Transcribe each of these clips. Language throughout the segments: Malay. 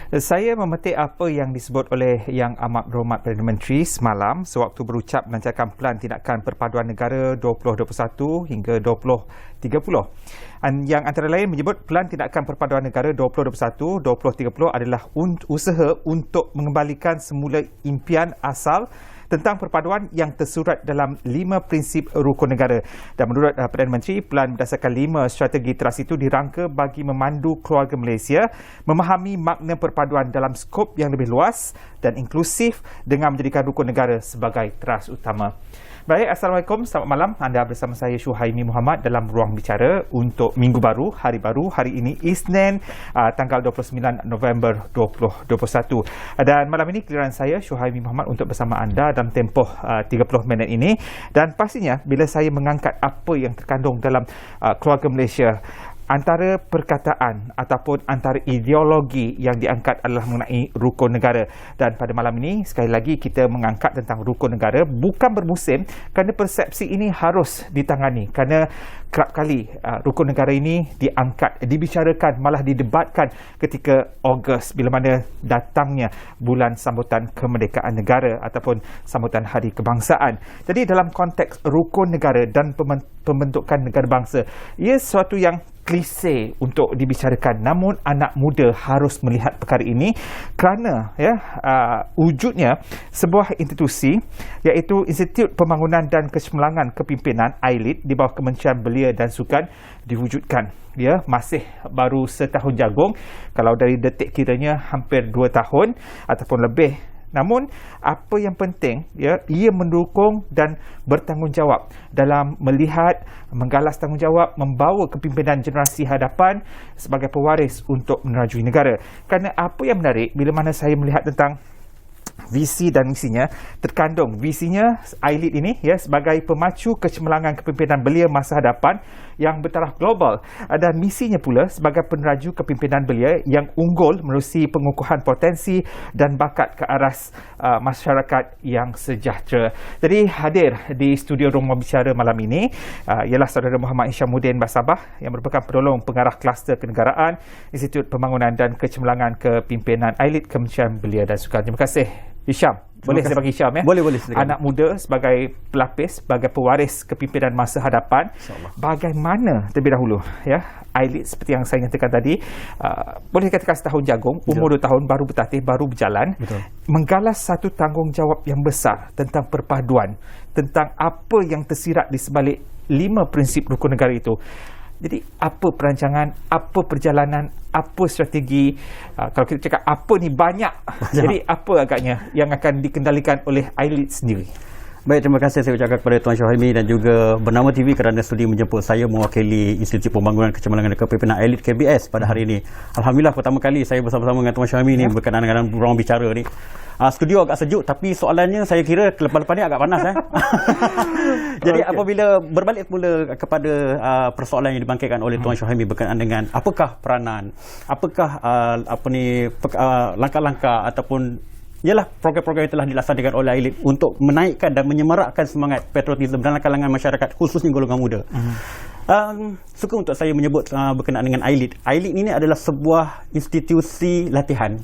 Saya memetik apa yang disebut oleh Yang Amat Berhormat Perdana Menteri semalam sewaktu berucap melancarkan Pelan Tindakan Perpaduan Negara 2021 hingga 2030. Yang antara lain menyebut Pelan Tindakan Perpaduan Negara 2021-2030 adalah usaha untuk mengembalikan semula impian asal tentang perpaduan yang tersurat dalam 5 prinsip rukun negara. Dan menurut Perdana Menteri, pelan berdasarkan 5 strategi teras itu dirangka bagi memandu keluarga Malaysia memahami makna perpaduan dalam skop yang lebih luas dan inklusif dengan menjadikan rukun negara sebagai teras utama. Baik, Assalamualaikum, selamat malam. Anda bersama saya Syuhaimi Muhammad dalam Ruang Bicara untuk minggu baru, hari baru. Hari ini Isnin, tanggal 29 November 2021. Dan malam ini giliran saya Syuhaimi Muhammad untuk bersama anda dalam tempoh 30 minit ini. Dan pastinya bila saya mengangkat apa yang terkandung dalam keluarga Malaysia, antara perkataan ataupun antara ideologi yang diangkat adalah mengenai rukun negara. Dan pada malam ini, sekali lagi kita mengangkat tentang rukun negara bukan bermusim kerana persepsi ini harus ditangani. Kerana kerap kali rukun negara ini diangkat, dibicarakan, malah didebatkan ketika Ogos bila mana datangnya bulan sambutan kemerdekaan negara ataupun sambutan Hari Kebangsaan. Jadi dalam konteks rukun negara dan pembentukan negara bangsa, ia sesuatu yang klise untuk dibicarakan, namun anak muda harus melihat perkara ini kerana wujudnya sebuah institusi iaitu Institut Pembangunan dan Kecemerlangan Kepimpinan AILID di bawah Kementerian Belia dan Sukan diwujudkan. Masih baru setahun jagung, kalau dari detik kiranya hampir 2 tahun ataupun lebih. Namun apa yang penting ia mendukung dan bertanggungjawab dalam melihat, menggalas tanggungjawab, membawa kepimpinan generasi hadapan sebagai pewaris untuk menerajui negara. Kerana apa yang menarik bila mana saya melihat tentang visi dan misinya, terkandung visinya AILID ini sebagai pemacu kecemerlangan kepimpinan belia masa hadapan yang bertaraf global, dan misinya pula sebagai peneraju kepimpinan belia yang unggul menerusi pengukuhan potensi dan bakat ke aras masyarakat yang sejahtera. Jadi hadir di studio Ruang Bicara malam ini ialah Saudara Muhammad Hishamuddin Basabah yang merupakan penolong pengarah kluster kenegaraan Institut Pembangunan dan Kecemerlangan Kepimpinan AILID Kementerian Belia dan Sukan. Terima kasih Hisham. Boleh saya bagi Hisham Boleh. Anak muda sebagai pelapis, sebagai pewaris kepimpinan masa hadapan. Bagaimana terlebih dahulu AILID seperti yang saya nyatakan tadi, boleh dikatakan setahun jagung, umur 2 tahun, baru bertatih, baru berjalan. Betul. Menggalas satu tanggungjawab yang besar tentang perpaduan, tentang apa yang tersirat di sebalik 5 prinsip rukun negara itu. Jadi apa perancangan, apa perjalanan, apa strategi, kalau kita cakap apa ni banyak. Jadi apa agaknya yang akan dikendalikan oleh AILID sendiri? Baik, terima kasih saya ucapkan kepada Tuan Syuhaimi dan juga Bernama TV kerana sudi menjemput saya mewakili Institut Pembangunan Kecemerlangan dan Kepimpinan AILID KBS pada hari ini. Alhamdulillah, pertama kali saya bersama-sama dengan Tuan Syuhaimi ni berkenaan dengan Ruang Bicara ni. Studio agak sejuk, tapi soalannya saya kira lepas-lepas ni agak panas. Jadi apabila berbalik pula kepada persoalan yang dibangkitkan oleh Tuan Syuhaimi berkenaan dengan apakah peranan, apakah langkah-langkah ataupun ialah program-program yang telah dilaksanakan oleh AILID untuk menaikkan dan menyemarakkan semangat patriotisme dalam kalangan masyarakat, khususnya golongan muda. Suka untuk saya menyebut berkenaan dengan AILID. AILID ini adalah sebuah institusi latihan.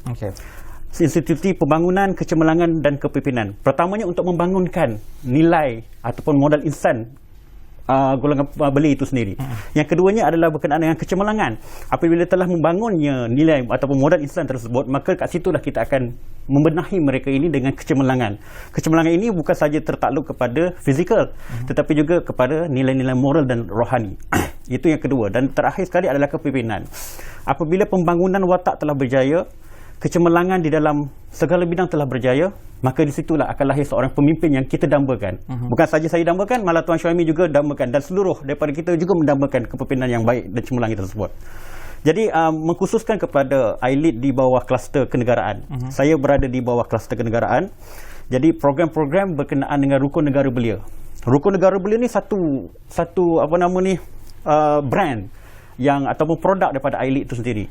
Institusi Pembangunan, Kecemerlangan dan Kepimpinan. Pertamanya untuk membangunkan nilai ataupun modal insan golongan belia itu sendiri. Yang keduanya adalah berkenaan dengan kecemerlangan. Apabila telah membangunnya nilai ataupun modal insan tersebut, maka kat situlah kita akan membenahi mereka ini dengan kecemerlangan. Kecemerlangan ini bukan saja tertakluk kepada fizikal, tetapi juga kepada nilai-nilai moral dan rohani. Itu yang kedua. Dan terakhir sekali adalah kepimpinan. Apabila pembangunan watak telah berjaya, kecemerlangan di dalam segala bidang telah berjaya, maka di situlah akan lahir seorang pemimpin yang kita dambakan. Bukan saja saya dambakan, malah Tuan Syuhaimi juga dambakan, dan seluruh daripada kita juga mendambakan kepimpinan yang baik dan cemerlang tersebut. Jadi mengkhususkan kepada AILID di bawah kluster kenegaraan. Saya berada di bawah kluster kenegaraan. Jadi program-program berkenaan dengan rukun negara belia. Rukun negara belia ni satu brand yang ataupun produk daripada AILID itu sendiri.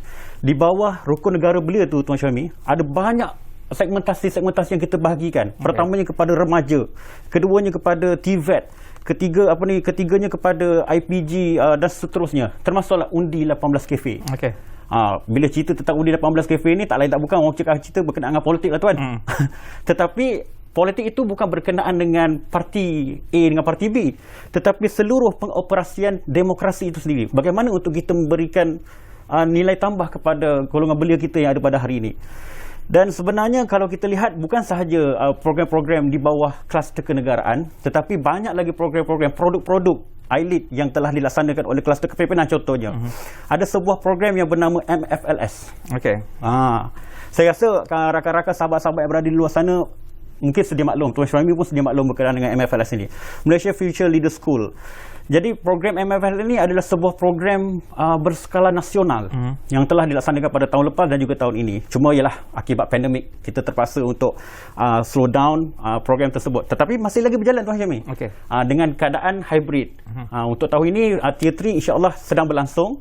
Di bawah rukun negara belia tu Tuan Syuhaimi, ada banyak segmentasi yang kita bahagikan. Pertamanya kepada remaja, keduanya kepada TVET, ketiganya kepada IPG dan seterusnya, termasuklah undi 18 cafe. Bila cerita tentang Undi 18 Cafe ni tak lain tak bukan orang cakap cerita berkenaan dengan politik lah tuan. Tetapi politik itu bukan berkenaan dengan parti A dengan parti B, tetapi seluruh pengoperasian demokrasi itu sendiri. Bagaimana untuk kita memberikan nilai tambah kepada golongan belia kita yang ada pada hari ini. Dan sebenarnya kalau kita lihat bukan sahaja program-program di bawah kluster kenegaraan, tetapi banyak lagi program-program produk-produk ILIT yang telah dilaksanakan oleh kluster kepimpinan. Contohnya ada sebuah program yang bernama MFLS. Saya rasa rakan-rakan sahabat-sahabat yang berada di luar sana mungkin sedia maklum, Tuan Syahmi pun sedia maklum berkenaan dengan MFLS ini, Malaysia Future Leader School. Jadi program MFLS ini adalah sebuah program berskala nasional yang telah dilaksanakan pada tahun lepas dan juga tahun ini. Cuma ialah akibat pandemik kita terpaksa untuk slow down program tersebut. Tetapi masih lagi berjalan Tuan Syahmi. Dengan keadaan hybrid. Untuk tahun ini Tier 3 insya-Allah sedang berlangsung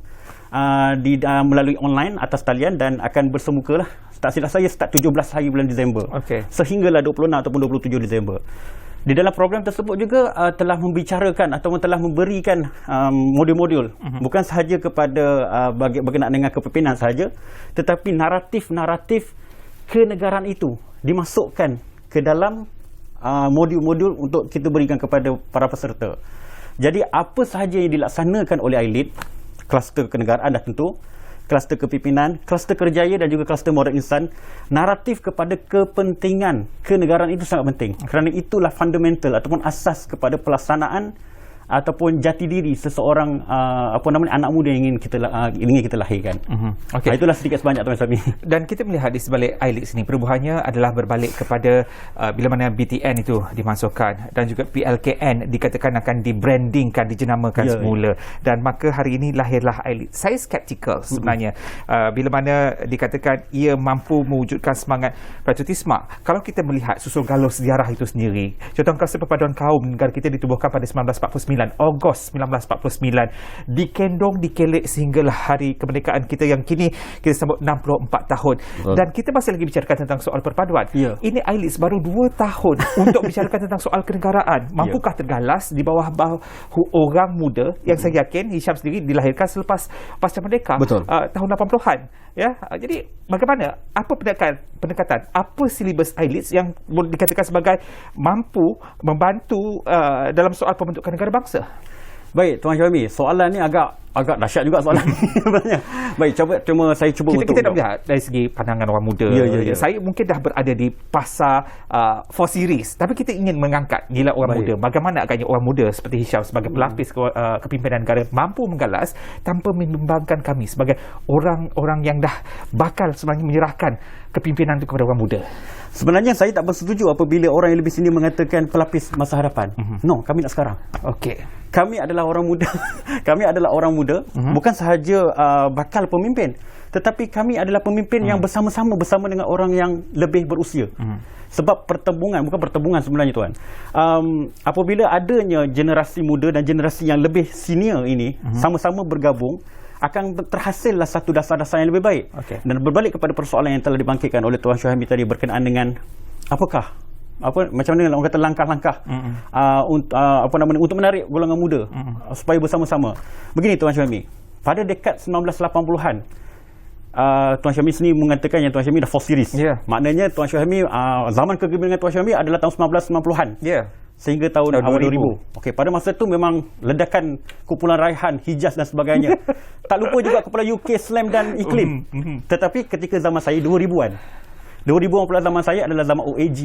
melalui online atas talian dan akan bersemuka lah. Tak silap saya start 17 hari bulan Disember. Sehinggalah 26 ataupun 27 Disember. Di dalam program tersebut juga telah membicarakan atau telah memberikan modul-modul bukan sahaja kepada berkenaan dengan kepimpinan sahaja, tetapi naratif-naratif kenegaraan itu dimasukkan ke dalam modul-modul untuk kita berikan kepada para peserta. Jadi apa sahaja yang dilaksanakan oleh ILIT, kluster kenegaraan dah tentu, kluster kepimpinan, kluster kerjaya dan juga kluster moral insan, naratif kepada kepentingan kenegaraan itu sangat penting. Kerana itulah fundamental ataupun asas kepada pelaksanaan ataupun jati diri seseorang anak muda yang ingin kita lahirkan. Itulah sedikit sebanyak Tuan Syahmi. Dan kita melihat di sebalik ILIT sini perubahannya adalah berbalik kepada bila mana BTN itu dimasukkan dan juga PLKN dikatakan akan dibrandingkan, dijenamakan semula, dan maka hari ini lahirlah ILIT. Saya skeptikal sebenarnya bila mana dikatakan ia mampu mewujudkan semangat patriotisme. Kalau kita melihat susul galur sejarah itu sendiri, contoh Kluster Perpaduan Kaum negara kita ditubuhkan pada 1949, Ogos 1949, dikendong dikelek sehinggalah hari kemerdekaan kita yang kini kita sambut 64 tahun. Dan kita masih lagi bicarakan tentang soal perpaduan. Ini ILIT baru 2 tahun untuk bicarakan tentang soal kenegaraan. Mampukah tergalas di bawah orang muda yang saya yakin Hisham sendiri dilahirkan selepas pasca merdeka tahun 80-an. Jadi bagaimana, apa pendekatan, apa silibus ILIT yang boleh dikatakan sebagai mampu membantu dalam soal pembentukan negara bangsa? Baik Tuan Syahmi, soalan ni agak dahsyat juga soalan ni sebenarnya. Baik, saya cuba kita nak lihat dari segi pandangan orang muda. Saya mungkin dah berada di pasar 4 series, tapi kita ingin mengangkat gila orang muda. Bagaimana agaknya orang muda seperti Hisham sebagai pelapis kepimpinan negara mampu menggalas tanpa membimbangkan kami sebagai orang-orang yang dah bakal sebenarnya menyerahkan kepimpinan itu kepada orang muda. Sebenarnya saya tak bersetuju apabila orang yang lebih sini mengatakan pelapis masa hadapan. No, kami nak sekarang. Kami adalah orang muda. Kami adalah orang muda, bukan sahaja bakal pemimpin, tetapi kami adalah pemimpin yang bersama-sama bersama dengan orang yang lebih berusia. Sebab bukan pertembungan sebenarnya Tuan. Apabila adanya generasi muda dan generasi yang lebih senior ini sama-sama bergabung, akan terhasillah satu dasar-dasar yang lebih baik. Dan berbalik kepada persoalan yang telah dibangkitkan oleh Tuan Syahmi tadi berkenaan dengan macam mana orang kata langkah-langkah untuk menarik golongan muda supaya bersama-sama. Begini Tuan Syahmi, pada dekad 1980-an Tuan Syahmi sendiri mengatakan yang Tuan Syahmi dah 4 series. Maknanya Tuan Syahmi zaman kegemilangan Tuan Syahmi adalah tahun 1990-an. Sehingga tahun 2000. Pada masa itu memang ledakan kumpulan Raihan, Hijaz dan sebagainya. Tak lupa juga kumpulan UK, Slam dan Iklim. Tetapi ketika zaman saya 2000-an pula zaman saya adalah zaman OAG,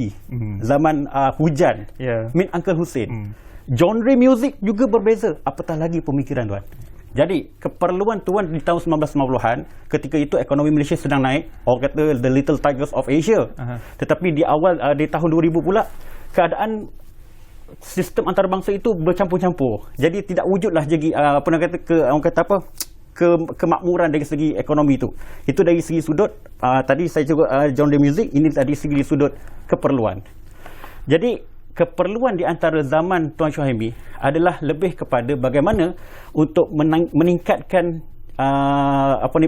zaman Hujan, Min Uncle Hussein. Genre music juga berbeza, apatah lagi pemikiran Tuan. Jadi keperluan Tuan di tahun 1990-an, ketika itu ekonomi Malaysia sedang naik, orang kata the little tigers of Asia. Tetapi di awal di tahun 2000 pula keadaan sistem antarabangsa itu bercampur-campur. Jadi tidak wujudlah jadi kemakmuran dari segi ekonomi itu. Itu dari segi sudut tadi saya juga genre music, ini dari segi sudut keperluan. Jadi keperluan di antara zaman Tuan Syahmi adalah lebih kepada bagaimana untuk meningkatkan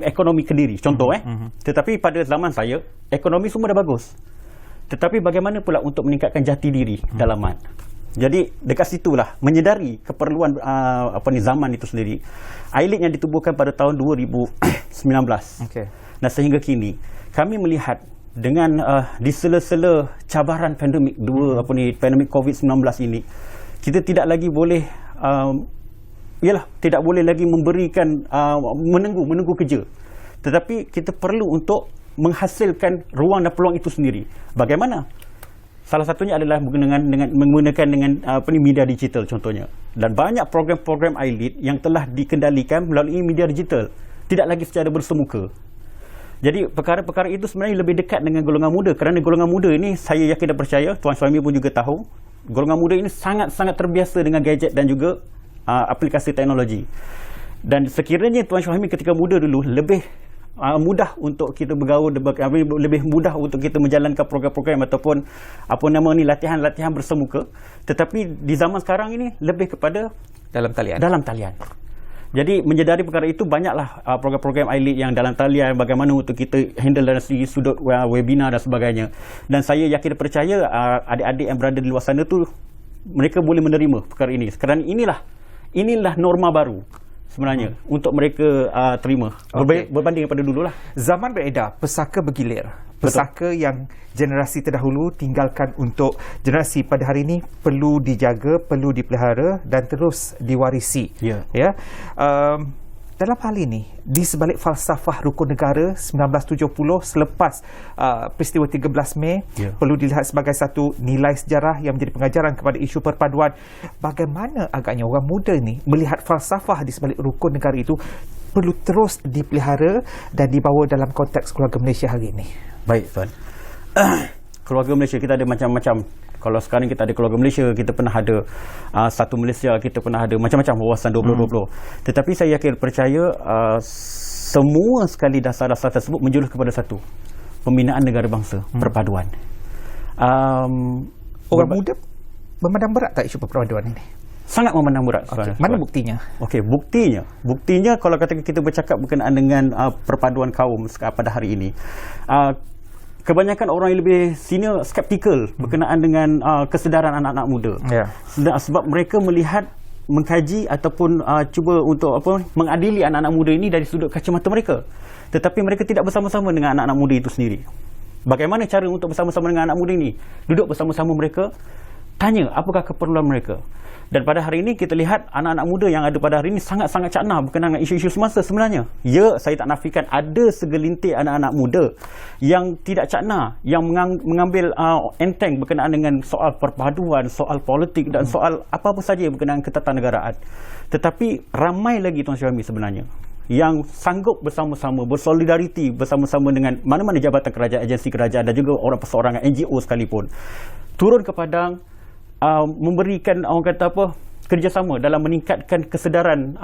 ekonomi Kediri. Contoh tetapi pada zaman saya ekonomi semua dah bagus. Tetapi bagaimana pula untuk meningkatkan jati diri dalaman? Jadi dekat situlah menyedari keperluan zaman itu sendiri. I-League yang ditubuhkan pada tahun 2019. Okey. Dan sehingga kini kami melihat dengan di sela-sela cabaran pandemik pandemik COVID-19 ini, kita tidak lagi boleh tidak boleh lagi memberikan menunggu kerja. Tetapi kita perlu untuk menghasilkan ruang dan peluang itu sendiri. Bagaimana? Salah satunya adalah menggunakan media digital contohnya. Dan banyak program-program I-Lead yang telah dikendalikan melalui media digital, tidak lagi secara bersemuka. Jadi perkara-perkara itu sebenarnya lebih dekat dengan golongan muda, kerana golongan muda ini saya yakin dan percaya, Tuan Suhaimi pun juga tahu, golongan muda ini sangat-sangat terbiasa dengan gadget dan juga aplikasi teknologi. Dan sekiranya Tuan Suhaimi ketika muda dulu lebih mudah untuk kita bergaul, lebih mudah untuk kita menjalankan program-program ataupun latihan-latihan bersemuka. Tetapi di zaman sekarang ini lebih kepada Dalam talian. Jadi menyedari perkara itu, banyaklah program-program I-League yang dalam talian, bagaimana untuk kita handle dari segi sudut webinar dan sebagainya. Dan saya yakin dan percaya adik-adik yang berada di luar sana tu, mereka boleh menerima perkara ini. Kerana inilah norma baru sebenarnya untuk mereka terima. Berbanding daripada dululah. Zaman beredar, pesaka bergilir. Pesaka yang generasi terdahulu tinggalkan untuk generasi pada hari ini perlu dijaga, perlu dipelihara dan terus diwarisi. Ya. Dalam hal ini, di sebalik falsafah rukun negara 1970 selepas peristiwa 13 Mei, perlu dilihat sebagai satu nilai sejarah yang menjadi pengajaran kepada isu perpaduan. Bagaimana agaknya orang muda ini melihat falsafah di sebalik rukun negara itu perlu terus dipelihara dan dibawa dalam konteks keluarga Malaysia hari ini? Baik, Tuan. Keluarga Malaysia kita ada macam-macam. Kalau sekarang kita ada keluarga Malaysia, kita pernah ada satu Malaysia, kita pernah ada macam-macam wawasan 2020. Tetapi saya yakin percaya semua sekali dasar-dasar tersebut menjurus kepada satu, pembinaan negara bangsa, perpaduan. Orang muda memandang berat tak isu perpaduan ini? Sangat memandang berat. Okay. Mana buktinya? Okey, buktinya kalau kata kita bercakap berkenaan dengan perpaduan kaum pada hari ini, kebanyakan orang yang lebih senior skeptikal berkenaan dengan kesedaran anak-anak muda. Sebab mereka melihat, mengkaji ataupun cuba untuk mengadili anak-anak muda ini dari sudut kacamata mereka. Tetapi mereka tidak bersama-sama dengan anak-anak muda itu sendiri. Bagaimana cara untuk bersama-sama dengan anak muda ini? Duduk bersama-sama mereka, tanya apakah keperluan mereka. Dan pada hari ini kita lihat anak-anak muda yang ada pada hari ini sangat-sangat cakna berkenaan dengan isu-isu semasa sebenarnya. Ya, saya tak nafikan ada segelintir anak-anak muda yang tidak cakna, yang mengambil enteng berkenaan dengan soal perpaduan, soal politik dan soal apa-apa saja berkenaan ketatanegaraan. Tetapi ramai lagi Tuan Syahmi sebenarnya yang sanggup bersama-sama, bersolidariti bersama-sama dengan mana-mana jabatan kerajaan, agensi kerajaan dan juga orang perseorangan, NGO sekalipun, turun ke padang, memberikan kerjasama dalam meningkatkan kesedaran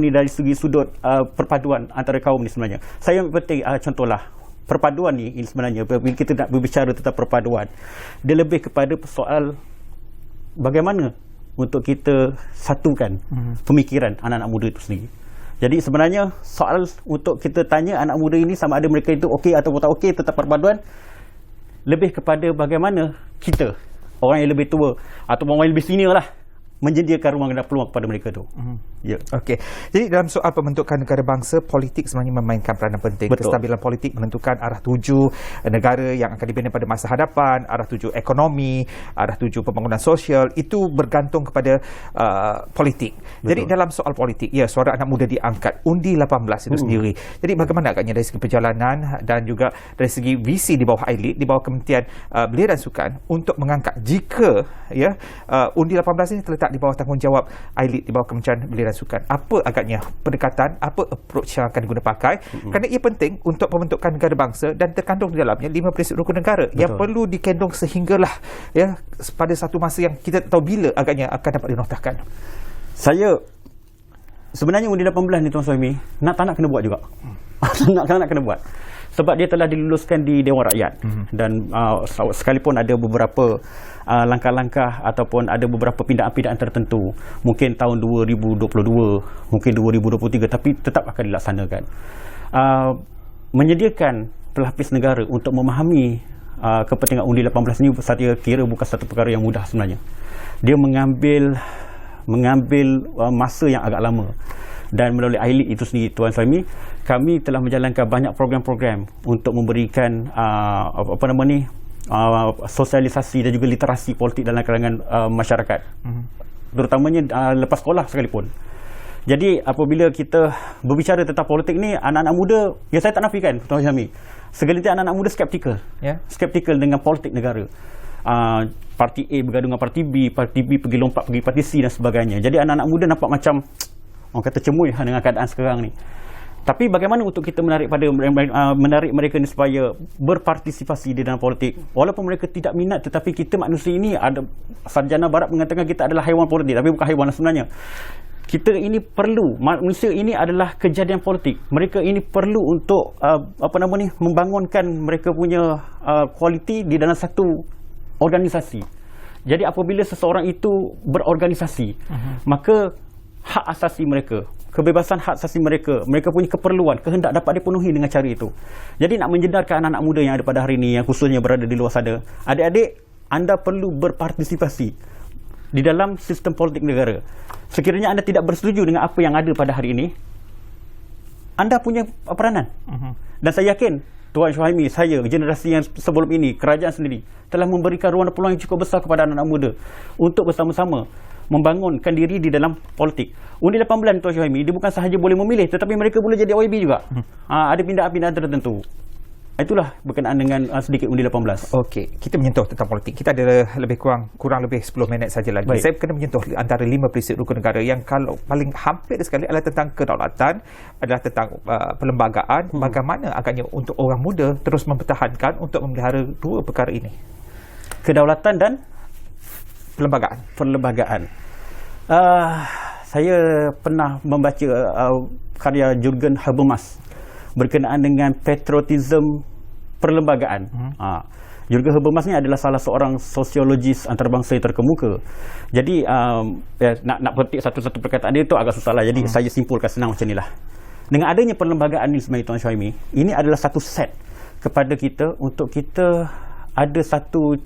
dari segi sudut perpaduan antara kaum ni sebenarnya. Saya ambil penting contohlah perpaduan ni sebenarnya, bila kita nak berbicara tentang perpaduan, dia lebih kepada soal bagaimana untuk kita satukan pemikiran anak-anak muda itu sendiri. Jadi sebenarnya soal untuk kita tanya anak muda ini sama ada mereka itu okey atau tak okey tentang perpaduan, lebih kepada bagaimana kita, orang yang lebih tua atau orang yang lebih senior lah, menyediakan ruang dan peluang kepada mereka tu. Okey. Jadi dalam soal pembentukan negara bangsa, politik sebenarnya memainkan peranan penting. Betul. Kestabilan politik menentukan arah tuju negara yang akan dibina pada masa hadapan, arah tuju ekonomi, arah tuju pembangunan sosial, itu bergantung kepada politik. Betul. Jadi dalam soal politik, ya, suara anak muda diangkat, undi 18 itu sendiri. Jadi bagaimana agaknya dari segi perjalanan dan juga dari segi visi di bawah I-League, di bawah Kementerian Belia dan Sukan untuk mengangkat, jika undi 18 ini terletak di bawah tanggungjawab I-League, di bawah Kementerian Belia dan Sukan, apa agaknya pendekatan, apa approach yang akan diguna pakai? Kerana ia penting untuk pembentukan negara bangsa dan terkandung di dalamnya 5 prinsip rukun negara. Betul. Yang perlu dikendong sehinggalah pada satu masa yang kita tak tahu bila agaknya akan dapat dinoktahkan. Saya sebenarnya undi 18 ni Tuan Suhaimi tak nak kena buat juga. nak kena buat. Sebab dia telah diluluskan di Dewan Rakyat. Dan sekalipun ada beberapa langkah-langkah ataupun ada beberapa pindaan-pindaan tertentu, mungkin tahun 2022, mungkin 2023, tapi tetap akan dilaksanakan. Menyediakan pelapis negara untuk memahami kepentingan undi 18 ni saya kira bukan satu perkara yang mudah sebenarnya. Dia mengambil masa yang agak lama. Dan melalui I-Lead itu sendiri, Tuan Suhaimi, kami telah menjalankan banyak program-program untuk memberikan sosialisasi dan juga literasi politik dalam kalangan masyarakat, terutamanya lepas sekolah sekalipun. Jadi apabila kita berbicara tentang politik ni, anak-anak muda, ya saya tak nafikan, Tuan Suhaimi, segelintir anak-anak muda skeptikal dengan politik negara. Parti A bergaduh dengan Parti B pergi lompat pergi Parti C dan sebagainya. Jadi anak-anak muda nampak macam orang kata cemuih dengan keadaan sekarang ni. Tapi bagaimana untuk kita menarik mereka ni supaya berpartisipasi di dalam politik, walaupun mereka tidak minat, tetapi kita manusia ini ada, sarjana barat mengatakan kita adalah haiwan politik, tapi bukan haiwan sebenarnya. Kita ini perlu, manusia ini adalah kejadian politik. Mereka ini perlu untuk membangunkan mereka punya kualiti di dalam satu organisasi. Jadi apabila seseorang itu berorganisasi, maka hak asasi mereka, kebebasan hak asasi mereka punya keperluan, kehendak dapat dipenuhi dengan cara itu. Jadi nak menjedarkan anak-anak muda yang ada pada hari ini, yang khususnya berada di luar sana, adik-adik, anda perlu berpartisipasi di dalam sistem politik negara. Sekiranya anda tidak bersetuju dengan apa yang ada pada hari ini, anda punya peranan. Dan saya yakin Tuan Suhaimi, saya, generasi yang sebelum ini, kerajaan sendiri telah memberikan ruang dan peluang yang cukup besar kepada anak-anak muda untuk bersama-sama membangunkan diri di dalam politik. Undi 18, Tuan Suhaimi, dia bukan sahaja boleh memilih, tetapi mereka boleh jadi OYB juga. Ada pindahan-pindahan tertentu. Itulah berkenaan dengan sedikit undi 18. Okey, kita menyentuh tentang politik. Kita ada lebih kurang lebih 10 minit saja lagi. Baik. Saya kena menyentuh antara 5 prinsip rukun negara yang kalau paling hampir sekali adalah tentang kedaulatan, adalah tentang perlembagaan. Bagaimana agaknya untuk orang muda terus mempertahankan untuk memelihara dua perkara ini? Kedaulatan dan perlembagaan. Saya pernah membaca karya Jürgen Habermas berkenaan dengan patriotism perlembagaan. Jürgen Habermas ni adalah salah seorang sosiologis antarabangsa yang terkemuka. Jadi nak petik satu-satu perkataan dia tu agak susah lah. Jadi saya simpulkan senang macam inilah. Dengan adanya perlembagaan ni sebenarnya, Tuan Suhaimi, ini adalah satu set kepada kita untuk kita ada satu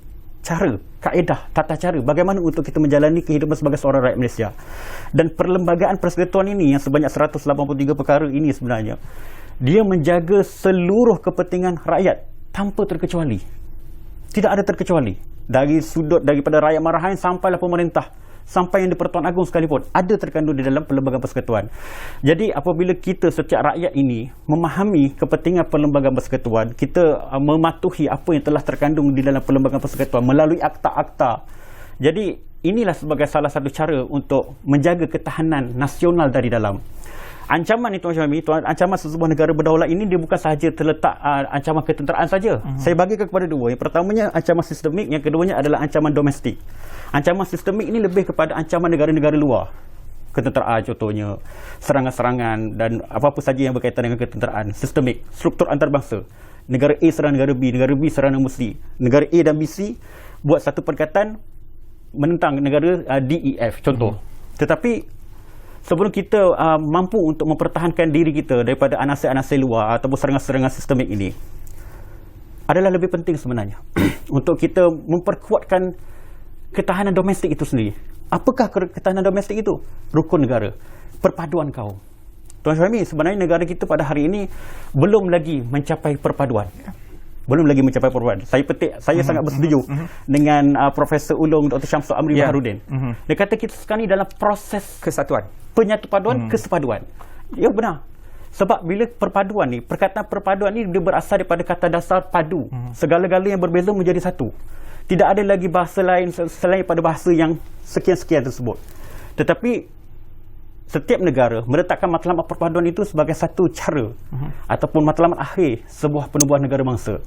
cara, kaedah, tata cara bagaimana untuk kita menjalani kehidupan sebagai seorang rakyat Malaysia. Dan perlembagaan persekutuan ini yang sebanyak 183 perkara ini sebenarnya, dia menjaga seluruh kepentingan rakyat tanpa terkecuali. Tidak ada terkecuali. Daripada rakyat marahan sampailah pemerintah, sampai yang di-Pertuan Agong sekalipun, ada terkandung di dalam perlembagaan persekutuan. Jadi apabila kita setiap rakyat ini memahami kepentingan perlembagaan persekutuan, kita mematuhi apa yang telah terkandung di dalam perlembagaan persekutuan melalui akta-akta. Jadi inilah sebagai salah satu cara untuk menjaga ketahanan nasional dari dalam. Ancaman ni, Tuan Suhaimi, ancaman sesebuah negara berdaulat ini dia bukan sahaja terletak ancaman ketenteraan saja. Saya bagikan kepada dua. Yang pertamanya ancaman sistemik, yang keduanya adalah ancaman domestik. Ancaman sistemik ini lebih kepada ancaman negara-negara luar. Ketenteraan contohnya, serangan-serangan dan apa-apa saja yang berkaitan dengan ketenteraan. Sistemik, struktur antarabangsa. Negara A serang negara B serang negara C. Negara A dan B, C buat satu perkataan menentang negara D, E, F contoh. Tetapi sebelum kita mampu untuk mempertahankan diri kita daripada anasir-anasir luar ataupun serangan-serangan sistemik ini, adalah lebih penting sebenarnya untuk kita memperkuatkan ketahanan domestik itu sendiri. Apakah ketahanan domestik itu? Rukun negara, perpaduan kaum. Tuan Suhaimi, sebenarnya negara kita pada hari ini belum lagi mencapai perpaduan. Saya sangat bersetuju dengan Profesor Ulung Dr. Syamsul Amri Baharudin. Dia kata kita sekarang ni dalam proses kesatuan, penyatupaduan, kesepaduan. Ya, benar. Sebab bila perpaduan ni, perkataan perpaduan ni dia berasal daripada kata dasar padu. Segala-gala yang berbeza menjadi satu. Tidak ada lagi bahasa lain selain pada bahasa yang sekian-sekian tersebut. Tetapi setiap negara meletakkan matlamat perpaduan itu sebagai satu cara ataupun matlamat akhir sebuah penubuhan negara bangsa.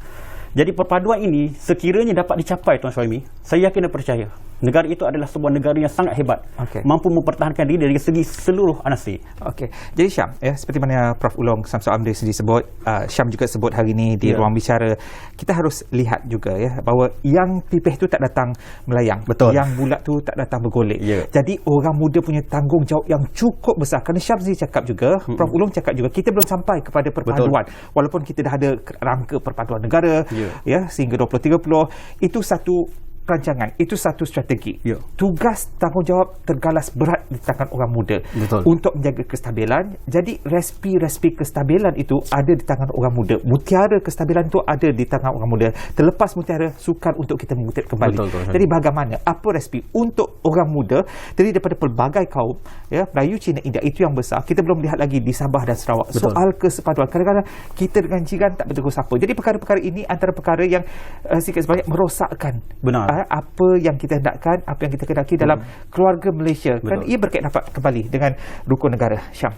Jadi perpaduan ini sekiranya dapat dicapai, Tuan Suhaimi, saya yakin dan percaya Negara itu adalah sebuah negara yang sangat hebat, mampu mempertahankan diri dari segi seluruh anasir. Okey. Jadi Syam, seperti mana Prof Ulong Samsul Amri sendiri sebut, Syam juga sebut hari ini di ruang bicara, kita harus lihat juga bahawa yang pipih tu tak datang melayang. Betul. Yang bulat tu tak datang bergolek. Jadi orang muda punya tanggungjawab yang cukup besar. Kerana Syam sendiri cakap juga, Prof Ulong cakap juga, kita belum sampai kepada perpaduan. Walaupun kita dah ada rangka perpaduan negara sehingga 2030, itu satu rancangan, itu satu strategi. Tugas tanggungjawab tergalas berat di tangan orang muda untuk menjaga kestabilan. Jadi respi kestabilan itu ada di tangan orang muda. Mutiara kestabilan itu ada di tangan orang muda. Terlepas mutiara, sukar untuk kita mengutip kembali. Jadi bagaimana, apa respi untuk orang muda terdiri daripada pelbagai kaum, Melayu, Cina, India, itu yang besar. Kita belum lihat lagi di Sabah dan Sarawak. Soal kesepaduan, kadang-kadang kita dengan jiran tak betul siapa. Jadi perkara-perkara ini antara perkara yang sikit sebanyak merosakkan apa yang kita hendakkan, apa yang kita kendaki dalam keluarga Malaysia. Kan ia berkait dapat kembali dengan rukun negara. Syam,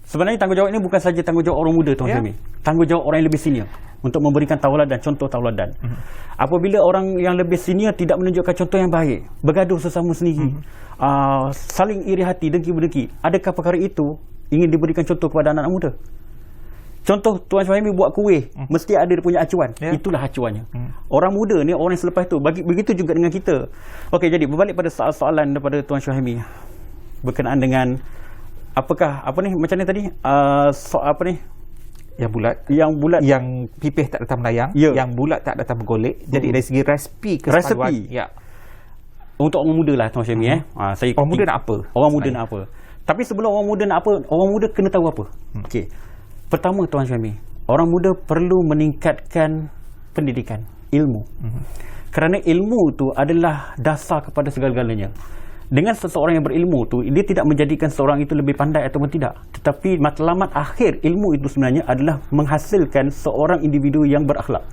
sebenarnya tanggungjawab ini bukan saja tanggungjawab orang muda, Tuan Syami. Tanggungjawab orang yang lebih senior untuk memberikan tauladan, contoh tauladan. Apabila orang yang lebih senior tidak menunjukkan contoh yang baik, bergaduh sesama sendiri, saling iri hati, dengki-berdengki, adakah perkara itu ingin diberikan contoh kepada anak-anak muda? Contoh Tuan Syahimi buat kuih, mesti ada dia punya acuan. Itulah acuannya. Orang muda ni, orang yang selepas tu, begitu juga dengan kita. Okey, jadi berbalik pada soalan daripada Tuan Syahimi berkenaan dengan apakah macam ni tadi, yang bulat, yang pipih tak datang melayang, yang bulat tak datang bergolek. Jadi dari segi respi kesepaduan, untuk orang muda lah Tuan Syahimi. Orang muda nak apa? Orang muda nak apa? Tapi sebelum orang muda nak apa, orang muda kena tahu apa. Okey. Pertama Tuan Syahimi, orang muda perlu meningkatkan pendidikan, ilmu. Kerana ilmu itu adalah dasar kepada segala-galanya. Dengan seseorang yang berilmu tu, dia tidak menjadikan seorang itu lebih pandai ataupun tidak. Tetapi matlamat akhir ilmu itu sebenarnya adalah menghasilkan seorang individu yang berakhlak.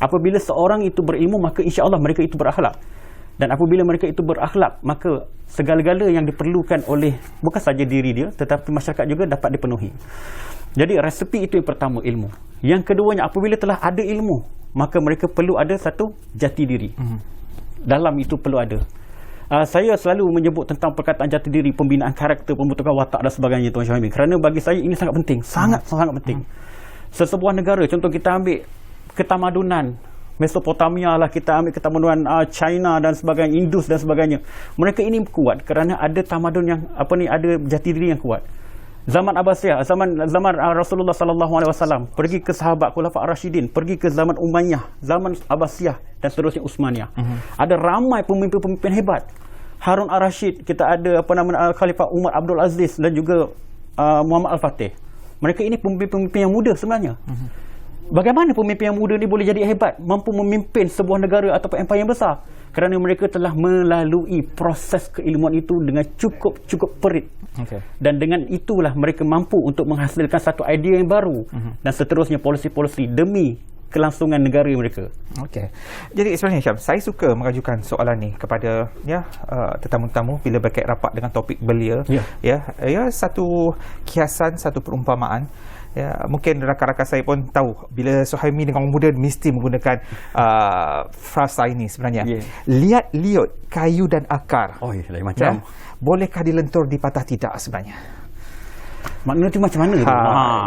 Apabila seorang itu berilmu, maka insya-Allah mereka itu berakhlak. Dan apabila mereka itu berakhlak, maka segala-gala yang diperlukan oleh bukan saja diri dia, tetapi masyarakat juga dapat dipenuhi. Jadi resepi itu yang pertama, ilmu. Yang keduanya, apabila telah ada ilmu, maka mereka perlu ada satu jati diri. Dalam itu perlu ada. Saya selalu menyebut tentang perkataan jati diri, pembinaan karakter, pembentukan watak dan sebagainya, Tuan Syahimi. Kerana bagi saya ini sangat penting. Sangat penting. Sesebuah negara, contoh kita ambil ketamadunan Mesopotamia lah, kita ambil ketamadunan China dan sebagainya, Indus dan sebagainya. Mereka ini kuat kerana ada tamadun yang ada jati diri yang kuat. Zaman Abbasiyah, zaman Rasulullah sallallahu alaihi wasallam, pergi ke sahabat Khulafa Ar-Rasyidin, pergi ke zaman Umayyah, zaman Abbasiyah dan seterusnya Utsmaniyah. Ada ramai pemimpin-pemimpin hebat. Harun Ar-Rasyid, kita ada Khalifah Umar Abdul Aziz dan juga Muhammad Al-Fatih. Mereka ini pemimpin-pemimpin yang muda sebenarnya. Bagaimana pemimpin yang muda ni boleh jadi hebat, mampu memimpin sebuah negara atau empayar yang besar? Kerana mereka telah melalui proses keilmuan itu dengan cukup perit. Dan dengan itulah mereka mampu untuk menghasilkan satu idea yang baru dan seterusnya polisi-polisi demi kelangsungan negara mereka. Jadi sebenarnya Syam, saya suka mengajukan soalan ni kepada tetamu-tetamu bila berkait rapat dengan topik belia. Satu kiasan, satu perumpamaan. Mungkin rakan-rakan saya pun tahu bila Suhaimi dengan orang muda mesti menggunakan frasa ini sebenarnya. Lihat liut kayu dan akar. Lain macam. Bolehkah dilentur dipatah tidak sebenarnya? Maknanya itu macam mana?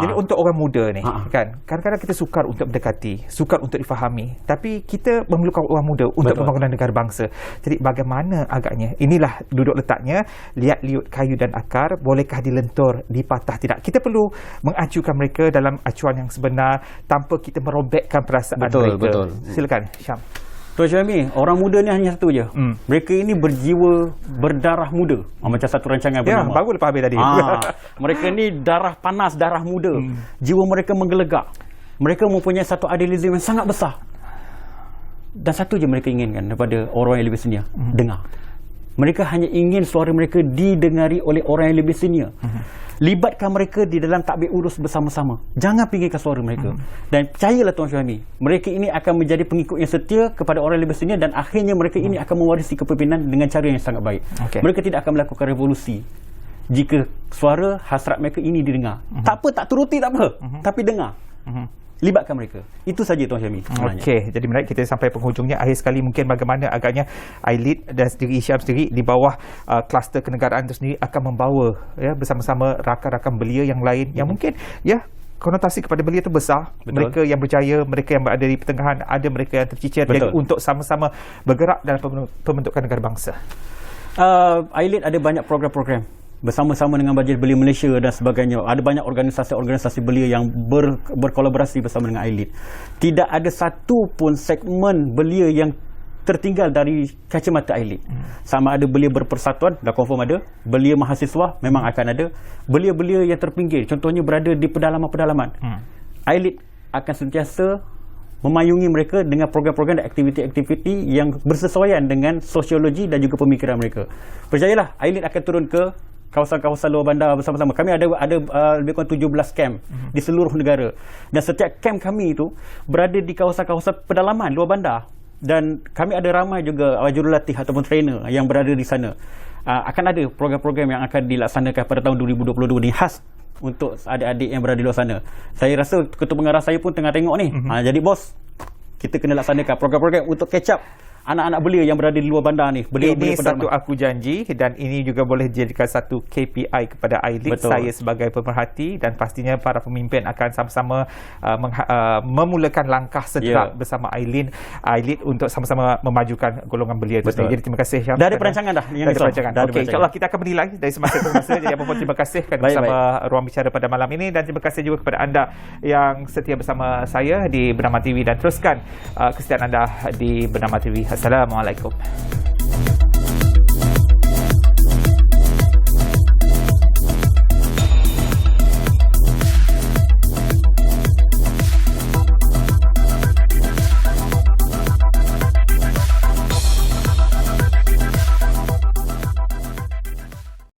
Jadi untuk orang muda ni kan, kadang-kadang kita sukar untuk mendekati, sukar untuk difahami, tapi kita memerlukan orang muda untuk pembangunan negara bangsa. Jadi bagaimana agaknya, inilah duduk letaknya, lihat liut kayu dan akar, bolehkah dilentur dipatah tidak. Kita perlu mengacukan mereka dalam acuan yang sebenar tanpa kita merobekkan perasaan mereka. Silakan Syam. Tuan Syahimi, orang muda ni hanya satu je. Mereka ini berjiwa berdarah muda. Macam satu rancangan bernama. Baru lepas habis tadi. Mereka ni darah panas, darah muda. Jiwa mereka menggelegak. Mereka mempunyai satu idealisme yang sangat besar. Dan satu je mereka inginkan daripada orang yang lebih senior. Dengar. Mereka hanya ingin suara mereka didengari oleh orang yang lebih senior. Libatkan mereka di dalam tadbir urus bersama-sama. Jangan pinggirkan suara mereka. Dan percayalah Tuan Syahimi, mereka ini akan menjadi pengikut yang setia kepada orang yang lebih senior dan akhirnya mereka ini akan mewarisi kepimpinan dengan cara yang sangat baik. Mereka tidak akan melakukan revolusi jika suara hasrat mereka ini didengar. Tak apa, tak turuti tak apa, tapi dengar. libatkan mereka. Itu saja Tuan Syami sebenarnya. Okey, jadi menarik kita sampai penghujungnya. Akhir sekali mungkin bagaimana agaknya iLead dan sendiri Hisham sendiri di bawah kluster kenegaraan itu sendiri akan membawa bersama-sama rakan-rakan belia yang lain yang mungkin konotasi kepada belia itu besar. Betul. Mereka yang berjaya, mereka yang berada di pertengahan, ada mereka yang tercicir untuk sama-sama bergerak dalam pembentukan negara bangsa. iLead ada banyak program-program bersama-sama dengan Majlis Belia Malaysia dan sebagainya. Ada banyak organisasi-organisasi belia yang berkolaborasi bersama dengan iLead. Tidak ada satu pun segmen belia yang tertinggal dari kacamata iLead. Sama ada belia berpersatuan, dah confirm ada. Belia mahasiswa memang akan ada. Belia-belia yang terpinggir, contohnya berada di pedalaman-pedalaman. iLead akan sentiasa memayungi mereka dengan program-program dan aktiviti-aktiviti yang bersesuaian dengan sosiologi dan juga pemikiran mereka. Percayalah, iLead akan turun ke kawasan-kawasan luar bandar bersama-sama. Kami ada lebih kurang 17 camp di seluruh negara. Dan setiap camp kami itu berada di kawasan-kawasan pedalaman luar bandar. Dan kami ada ramai juga jurulatih ataupun trainer yang berada di sana. Akan ada program-program yang akan dilaksanakan pada tahun 2022 ni khas untuk adik-adik yang berada di luar sana. Saya rasa ketua pengarah saya pun tengah tengok ni. Jadi bos, kita kena laksanakan program-program untuk catch up anak-anak belia yang berada di luar bandar ni. Ini satu aku janji dan ini juga boleh dijadikan satu KPI kepada iLead. Saya sebagai pemerhati dan pastinya para pemimpin akan sama-sama memulakan langkah segera bersama iLead untuk sama-sama memajukan golongan belia itu sendiri. Jadi terima kasih Syam. Dah ada perancangan dah. Dah ada perancangan. Okey, insya-Allah kita akan menilai dari semasa ke semasa. Jadi apa pun terima kasih bersama Ruang Bicara pada malam ini dan terima kasih juga kepada anda yang setia bersama saya di Bernama TV dan teruskan kesetiaan anda di Bernama TV. Assalamualaikum.